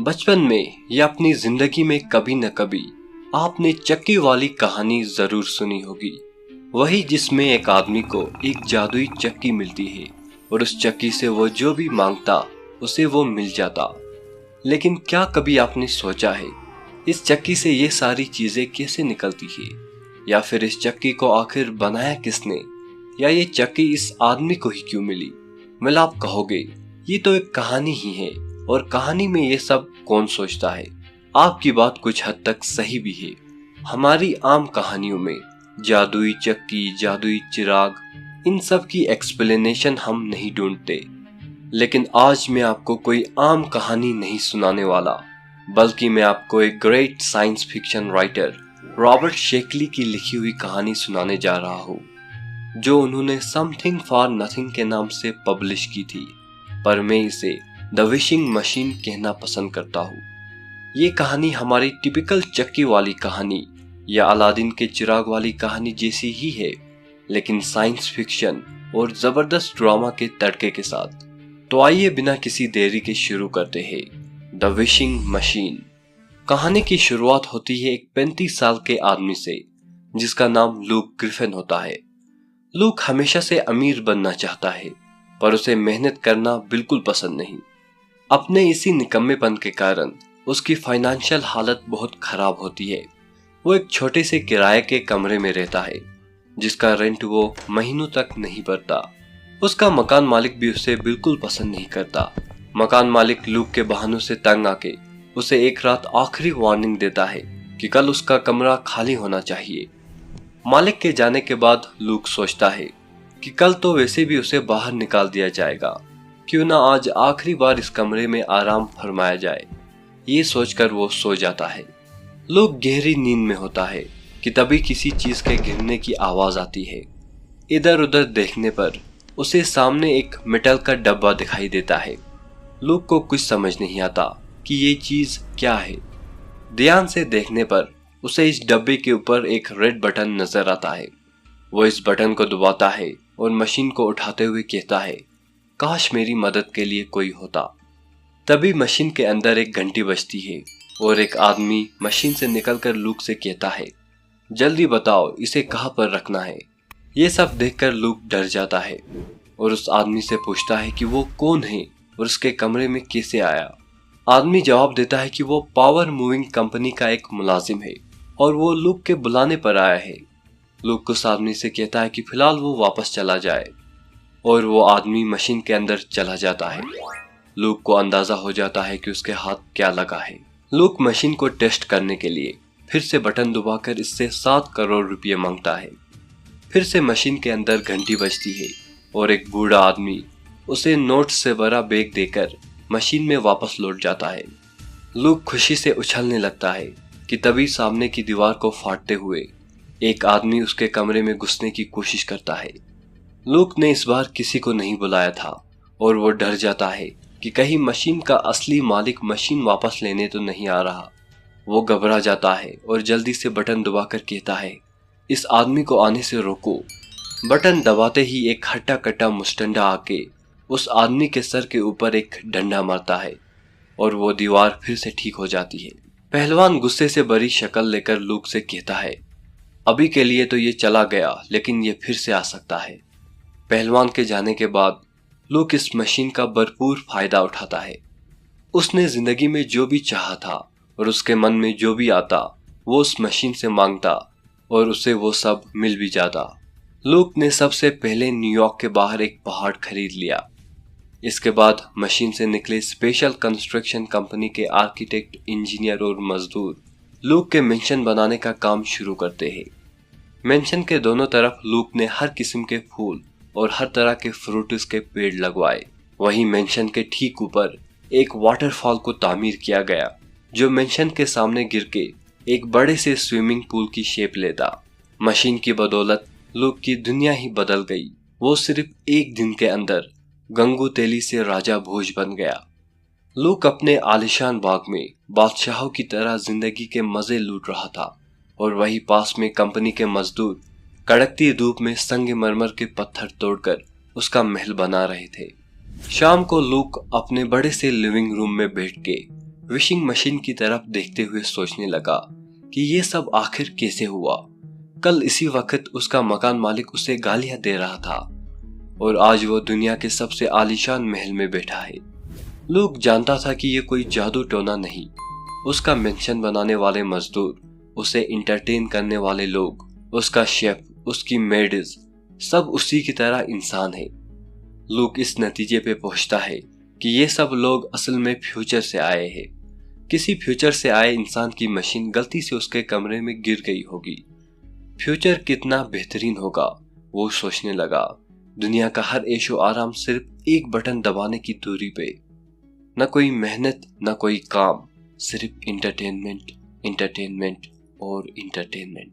बचपन में या अपनी जिंदगी में कभी न कभी आपने चक्की वाली कहानी जरूर सुनी होगी। वही जिसमें एक आदमी को एक जादुई चक्की मिलती है और उस चक्की से वो जो भी मांगता उसे वो मिल जाता। लेकिन क्या कभी आपने सोचा है इस चक्की से ये सारी चीजें कैसे निकलती है, या फिर इस चक्की को आखिर बनाया किसने, या ये चक्की इस आदमी को ही क्यों मिली? वेल, आप कहोगे ये तो एक कहानी ही है और कहानी में ये सब कौन सोचता है। आपकी बात कुछ हद तक सही भी है। हमारी आम कहानियों में जादुई चक्की, जादुई चिराग, इन सब की एक्सप्लेनेशन हम नहीं ढूंढते। लेकिन आज मैं आपको कोई आम कहानी नहीं सुनाने वाला, बल्कि मैं आपको एक great science fiction writer Robert Sheckley की लिखी हुई कहानी सुनाने जा रहा हूँ, जो उन्होंने समथिंग फॉर नथिंग के नाम से पब्लिश की थी, पर मैं इसे द विशिंग मशीन कहना पसंद करता हूँ। ये कहानी हमारी टिपिकल चक्की वाली कहानी या अलादीन के चिराग वाली कहानी जैसी ही है, लेकिन साइंस फिक्शन और जबरदस्त ड्रामा के तड़के के साथ। तो आइए बिना किसी देरी के शुरू करते हैं द विशिंग मशीन। कहानी की शुरुआत होती है एक 35 साल के आदमी से, जिसका नाम लूक ग्रिफिन होता है। लूक हमेशा से अमीर बनना चाहता है, पर उसे मेहनत करना बिल्कुल पसंद नहीं। अपने इसी निकम्मेपन के कारण उसकी फाइनेंशियल हालत बहुत खराब होती है। वो एक छोटे से किराए के कमरे में रहता है, जिसका रेंट वो महीनों तक नहीं भरता। उसका मकान मालिक भी उसे बिल्कुल पसंद नहीं करता। मकान मालिक लूक के बहानों से तंग आके उसे एक रात आखिरी वार्निंग देता है कि कल उसका कमरा खाली होना चाहिए। मालिक के जाने के बाद लूक सोचता है कि कल तो वैसे भी उसे बाहर निकाल दिया जाएगा, क्यों ना आज आखिरी बार इस कमरे में आराम फरमाया जाए। ये सोचकर वो सो जाता है। लूक गहरी नींद में होता है कि तभी किसी चीज के गिरने की आवाज आती है। इधर उधर देखने पर उसे सामने एक मेटल का डब्बा दिखाई देता है। लूक को कुछ समझ नहीं आता कि ये चीज क्या है। ध्यान से देखने पर उसे इस डब्बे के ऊपर एक रेड बटन नजर आता है। वो इस बटन को दबाता है और मशीन को उठाते हुए कहता है, काश मेरी मदद के लिए कोई होता। तभी मशीन के अंदर एक घंटी बजती है और एक आदमी मशीन से निकलकर लूक से कहता है, जल्दी बताओ इसे कहाँ पर रखना है। ये सब देखकर लूक डर जाता है और उस आदमी से पूछता है कि वो कौन है और उसके कमरे में कैसे आया। आदमी जवाब देता है कि वो पावर मूविंग कंपनी का एक मुलाजिम है और वो लूक के बुलाने पर आया है। लूक उस आदमी से कहता है कि फिलहाल वो वापस चला जाए, और वो आदमी मशीन के अंदर चला जाता है। लूक को अंदाजा हो जाता है कि उसके हाथ क्या लगा है। लूक मशीन को टेस्ट करने के लिए फिर से बटन दबाकर इससे 7 करोड़ रुपये मांगता है। फिर से मशीन के अंदर घंटी बजती है और एक बूढ़ा आदमी उसे नोट से भरा बैग देकर मशीन में वापस लौट जाता है। लूक खुशी से उछलने लगता है कि तभी सामने की दीवार को फाड़ते हुए एक आदमी उसके कमरे में घुसने की कोशिश करता है। लूक ने इस बार किसी को नहीं बुलाया था और वो डर जाता है कि कहीं मशीन का असली मालिक मशीन वापस लेने तो नहीं आ रहा। वो घबरा जाता है और जल्दी से बटन दबाकर कहता है, इस आदमी को आने से रोको। बटन दबाते ही एक हट्टा कट्टा मुस्टंडा आके उस आदमी के सर के ऊपर एक डंडा मारता है और वो दीवार फिर से ठीक हो जाती है। पहलवान गुस्से से भरी शक्ल लेकर लूक से कहता है, अभी के लिए तो ये चला गया, लेकिन ये फिर से आ सकता है। पहलवान के जाने के बाद लूक इस मशीन का भरपूर फायदा उठाता है। उसने जिंदगी में जो भी चाहा था और उसके मन में जो भी आता वो उस मशीन से मांगता और उसे वो सब मिल भी जाता। लूक ने सबसे पहले न्यूयॉर्क के बाहर एक पहाड़ खरीद लिया। इसके बाद मशीन से निकले स्पेशल कंस्ट्रक्शन कंपनी के आर्किटेक्ट, इंजीनियर और मजदूर लूक के मेंशन बनाने का काम शुरू करते हैं। मेंशन के दोनों तरफ लूक ने हर किस्म के फूल और हर तरह के फ्रूट्स के पेड़ लगवाए। वहीं मेंशन के ठीक ऊपर एक वाटरफॉल को तामीर किया गया, जो मेंशन के सामने गिर के एक बड़े से स्विमिंग पूल की शेप लेता। मशीन की बदौलत लूक की दुनिया ही बदल गई। वो सिर्फ एक दिन के अंदर गंगू तेली से राजा भोज बन गया। लूक अपने आलिशान बाग में बादशाहों की तरह जिंदगी के मजे लूट रहा था, और वहीं पास में कंपनी के मजदूर कड़कती धूप में संगमरमर के पत्थर तोड़कर उसका महल बना रहे थे। शाम को लूक अपने बड़े से लिविंग रूम में बैठ के विशिंग मशीन की तरफ देखते हुए सोचने लगा कि ये सब आखिर कैसे हुआ। कल इसी वक्त उसका मकान मालिक उसे गालियां दे रहा था और आज वो दुनिया के सबसे आलीशान महल में बैठा है। लूक जानता था कि ये कोई जादू टोना नहीं। उसका मेंशन बनाने वाले मजदूर, उसे इंटरटेन करने वाले लोग, उसका शेफ, उसकी मेड्स, सब उसी की तरह इंसान है। लूक इस नतीजे पे पहुंचता है कि ये सब लोग असल में फ्यूचर से आए हैं। किसी फ्यूचर से आए इंसान की मशीन गलती से उसके कमरे में गिर गई होगी। फ्यूचर कितना बेहतरीन होगा, वो सोचने लगा। दुनिया का हर ऐशो आराम सिर्फ एक बटन दबाने की दूरी पे। न कोई मेहनत, न कोई काम, सिर्फ इंटरटेनमेंट, इंटरटेनमेंट और इंटरटेनमेंट।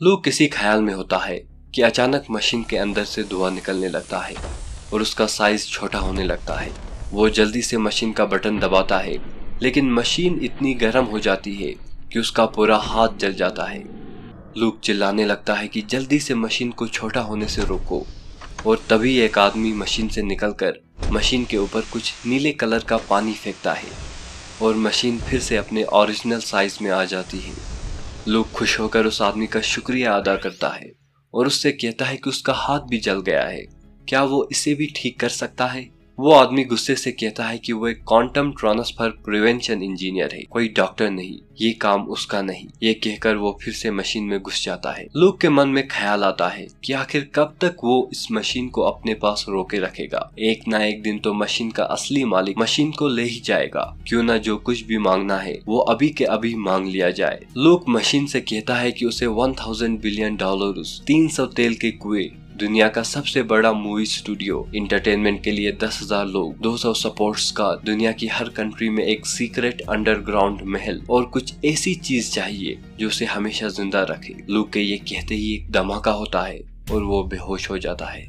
लोग किसी ख्याल में होता है कि अचानक मशीन के अंदर से धुआं निकलने लगता है और उसका साइज छोटा होने लगता है। वो जल्दी से मशीन का बटन दबाता है, लेकिन मशीन इतनी गर्म हो जाती है कि उसका पूरा हाथ जल जाता है। लूक चिल्लाने लगता है कि जल्दी से मशीन को छोटा होने से रोको, और तभी एक आदमी मशीन से निकलकर मशीन के ऊपर कुछ नीले कलर का पानी फेंकता है और मशीन फिर से अपने ओरिजिनल साइज में आ जाती है। लूक खुश होकर उस आदमी का शुक्रिया अदा करता है और उससे कहता है कि उसका हाथ भी जल गया है, क्या वो इसे भी ठीक कर सकता है। वो आदमी गुस्से से कहता है कि वो एक क्वांटम ट्रांसफर प्रिवेंशन इंजीनियर है, कोई डॉक्टर नहीं, ये काम उसका नहीं। ये कहकर वो फिर से मशीन में घुस जाता है। लूक के मन में ख्याल आता है कि आखिर कब तक वो इस मशीन को अपने पास रोके रखेगा। एक ना एक दिन तो मशीन का असली मालिक मशीन को ले ही जाएगा। क्यों ना जो कुछ भी मांगना है वो अभी के अभी मांग लिया जाए। लूक मशीन से कहता है कि उसे $1000 बिलियन, 300 तेल के कुएं, दुनिया का सबसे बड़ा मूवी स्टूडियो, इंटरटेनमेंट के लिए 10,000 लोग, 200 सपोर्ट्स का, दुनिया की हर कंट्री में एक सीक्रेट अंडरग्राउंड महल और कुछ ऐसी चीज चाहिए जो उसे हमेशा जिंदा रखे। लूक के ये कहते ही एक धमाका होता है और वो बेहोश हो जाता है।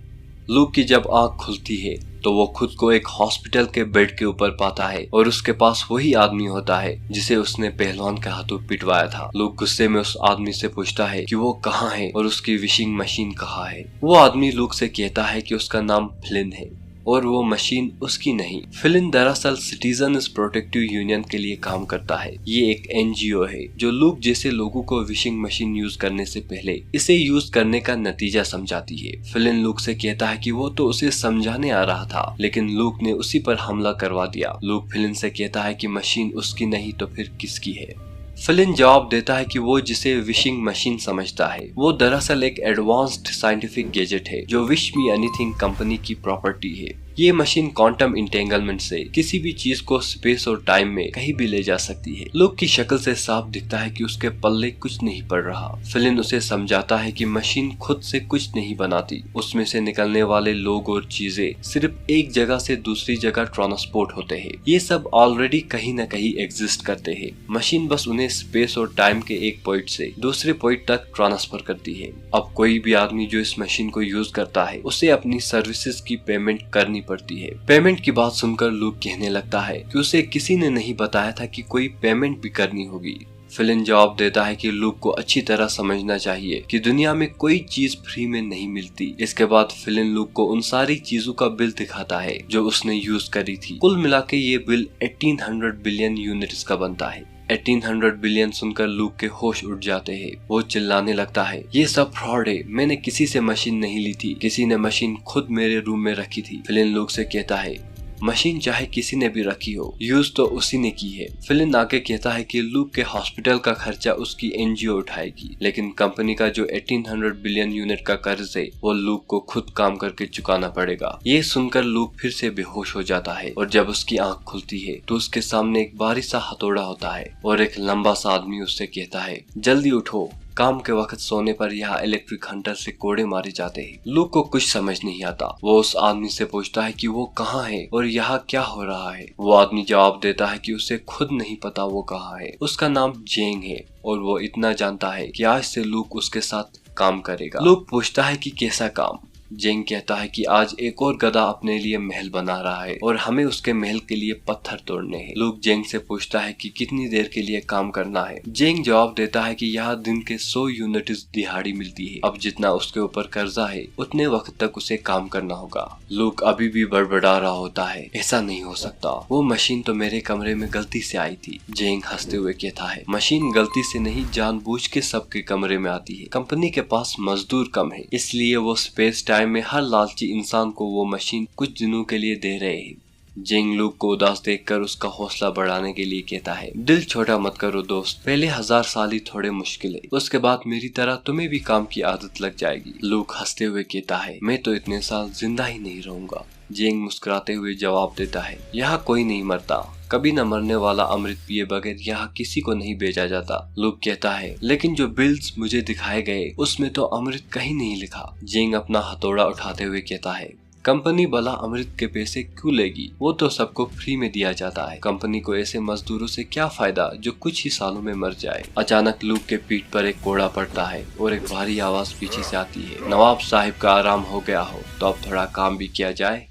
लूक की जब आंख खुलती है तो वो खुद को एक हॉस्पिटल के बेड के ऊपर पाता है और उसके पास वही आदमी होता है जिसे उसने पहलवान के हाथों पिटवाया था। लूक गुस्से में उस आदमी से पूछता है कि वो कहाँ है और उसकी विशिंग मशीन कहाँ है। वो आदमी लूक से कहता है कि उसका नाम फ्लिन है और वो मशीन उसकी नहीं। फ्लिन दरअसल सिटीजन्स प्रोटेक्टिव यूनियन के लिए काम करता है। ये एक एनजीओ है जो लूक जैसे लोगों को विशिंग मशीन यूज करने से पहले इसे यूज करने का नतीजा समझाती है। फ्लिन लूक से कहता है कि वो तो उसे समझाने आ रहा था, लेकिन लूक ने उसी पर हमला करवा दिया। लूक फ्लिन से कहता है कि मशीन उसकी नहीं तो फिर किसकी है। फ्लिन जवाब देता है कि वो जिसे विशिंग मशीन समझता है वो दरअसल एक एडवांस्ड साइंटिफिक गैजेट है जो विश मी एनीथिंग कंपनी की प्रॉपर्टी है। ये मशीन क्वांटम इंटेंगलमेंट से किसी भी चीज को स्पेस और टाइम में कहीं भी ले जा सकती है। लूक की शक्ल से साफ दिखता है कि उसके पल्ले कुछ नहीं पड़ रहा। फ्लिन उसे समझाता है कि मशीन खुद से कुछ नहीं बनाती, उसमें से निकलने वाले लोग और चीजें सिर्फ एक जगह से दूसरी जगह ट्रांसपोर्ट होते हैं। ये सब ऑलरेडी कहीं न कहीं एग्जिस्ट करते हैं। मशीन बस उन्हें स्पेस और टाइम के एक पॉइंट से दूसरे पॉइंट तक ट्रांसफर करती है। अब कोई भी आदमी जो इस मशीन को यूज करता है उसे अपनी सर्विसेज की पेमेंट करनी पड़ती है। पेमेंट की बात सुनकर लूक कहने लगता है कि उसे किसी ने नहीं बताया था कि कोई पेमेंट भी करनी होगी। फ्लिन जवाब देता है कि लूक को अच्छी तरह समझना चाहिए कि दुनिया में कोई चीज फ्री में नहीं मिलती। इसके बाद फ्लिन लूक को उन सारी चीजों का बिल दिखाता है जो उसने यूज करी थी। कुल मिला के ये बिल 1800 बिलियन यूनिट्स का बनता है। 1800 बिलियन सुनकर लूक के होश उड़ जाते हैं। वो चिल्लाने लगता है, ये सब फ्रॉड है, मैंने किसी से मशीन नहीं ली थी, किसी ने मशीन खुद मेरे रूम में रखी थी। फ्लिन लूक से कहता है, मशीन चाहे किसी ने भी रखी हो, यूज तो उसी ने की है। फ्लिन आगे कहता है कि लूक के हॉस्पिटल का खर्चा उसकी एनजीओ उठाएगी, लेकिन कंपनी का जो 1800 बिलियन यूनिट का कर्ज है वो लूक को खुद काम करके चुकाना पड़ेगा। ये सुनकर लूक फिर से बेहोश हो जाता है और जब उसकी आंख खुलती है तो उसके सामने एक भारी सा हथौड़ा होता है और एक लंबा सा आदमी उससे कहता है, जल्दी उठो, काम के वक्त सोने पर यहाँ इलेक्ट्रिक हंटर से कोड़े मारे जाते हैं। लूक को कुछ समझ नहीं आता। वो उस आदमी से पूछता है कि वो कहाँ है और यहाँ क्या हो रहा है। वो आदमी जवाब देता है कि उसे खुद नहीं पता वो कहाँ है। उसका नाम जेंग है और वो इतना जानता है कि आज से लूक उसके साथ काम करेगा। लूक पूछता है कि कैसा काम। जेंग कहता है कि आज एक और गधा अपने लिए महल बना रहा है और हमें उसके महल के लिए पत्थर तोड़ने हैं। लूक जेंग से पूछता है कि कितनी देर के लिए काम करना है। जेंग जवाब देता है कि यहाँ दिन के 100 यूनिट्स दिहाड़ी मिलती है। अब जितना उसके ऊपर कर्जा है उतने वक्त तक उसे काम करना होगा। लूक अभी भी बड़बड़ा रहा होता है, ऐसा नहीं हो सकता, वो मशीन तो मेरे कमरे में गलती से आई थी। जेंग हंसते हुए कहता है, मशीन गलती से नहीं जानबूझ के सबके कमरे में आती है। कंपनी के पास मजदूर कम है, इसलिए वो स्पेस टाइम में हर लालची इंसान को वो मशीन कुछ दिनों के लिए दे रहे हैं। जेंग लूक को उदास देखकर उसका हौसला बढ़ाने के लिए कहता है, दिल छोटा मत करो दोस्त, पहले 1000 साल ही थोड़े मुश्किल है, उसके बाद मेरी तरह तुम्हें भी काम की आदत लग जाएगी। लूक हंसते हुए कहता है, मैं तो इतने साल जिंदा ही नहीं रहूंगा। जेंग मुस्कुराते हुए जवाब देता है, यहाँ कोई नहीं मरता, कभी न मरने वाला अमृत पिए बगैर यहाँ किसी को नहीं भेजा जाता। लूक कहता है, लेकिन जो बिल्स मुझे दिखाए गए उसमें तो अमृत कहीं नहीं लिखा। जेंग अपना हथौड़ा उठाते हुए कहता है, कंपनी भला अमृत के पैसे क्यों लेगी, वो तो सबको फ्री में दिया जाता है। कंपनी को ऐसे मजदूरों से क्या फायदा जो कुछ ही सालों में मर जाए। अचानक लूक के पीठ पर एक कोड़ा पड़ता है और एक भारी आवाज पीछे से आती है, नवाब साहिब का आराम हो गया हो तो अब थोड़ा काम भी किया जाए।